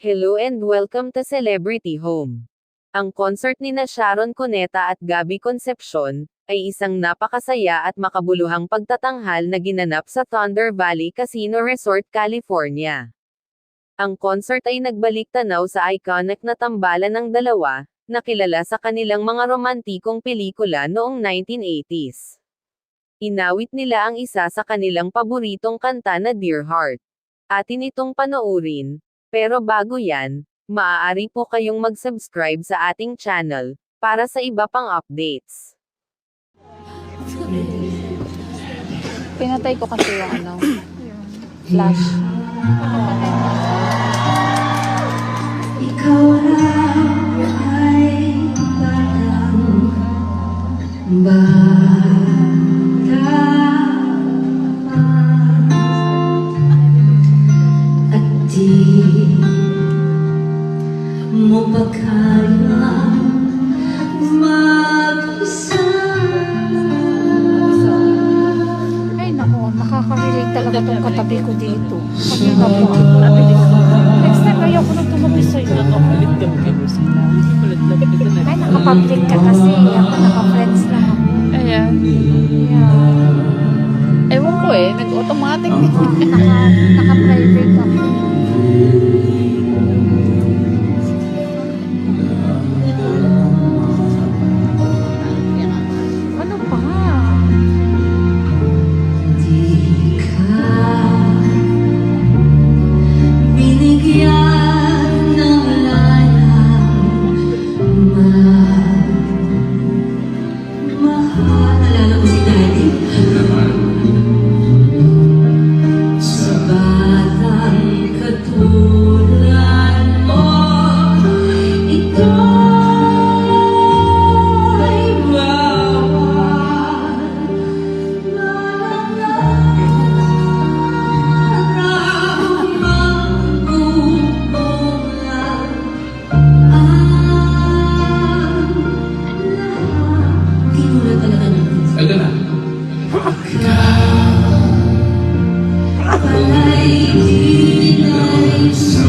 Hello and welcome to Celebrity Home. Ang concert ni Sharon Cuneta at Gabby Concepcion ay isang napakasaya at makabuluhang pagtatanghal na ginanap sa Thunder Valley Casino Resort, California. Ang concert ay nagbalik tanaw sa iconic na tambalan ng dalawa, na kilala sa kanilang mga romantikong pelikula noong 1980s. Inawit nila ang isa sa kanilang paboritong kanta na Dear Heart. Atin itong panoorin. Pero bago yan, maaari po kayong mag-subscribe sa ating channel, para sa iba pang updates. Pinatay ko kasi yung flash. Ikaw lang ay batang bata pa, at di mo pa kayang mag-isa. Ay nako, nakaka-relate talaga itong katabi ko dito. Kanina po. Next time ayaw ko nang tumabi sa'yo. Ay, nakapublic ka kasi. Ako naka-friends lang ako. Ayan. Yeah. Ewan ko nag-automatic. Naka-private ako. Ano pa? Di ka binigyan ng layang mahal. Alala mo si Daddy? Sa batang katulad mo, ito'y bawal nararamang bubulan ang lahat. Di mo na talaga natin. Ito na. Pala'y di na isa.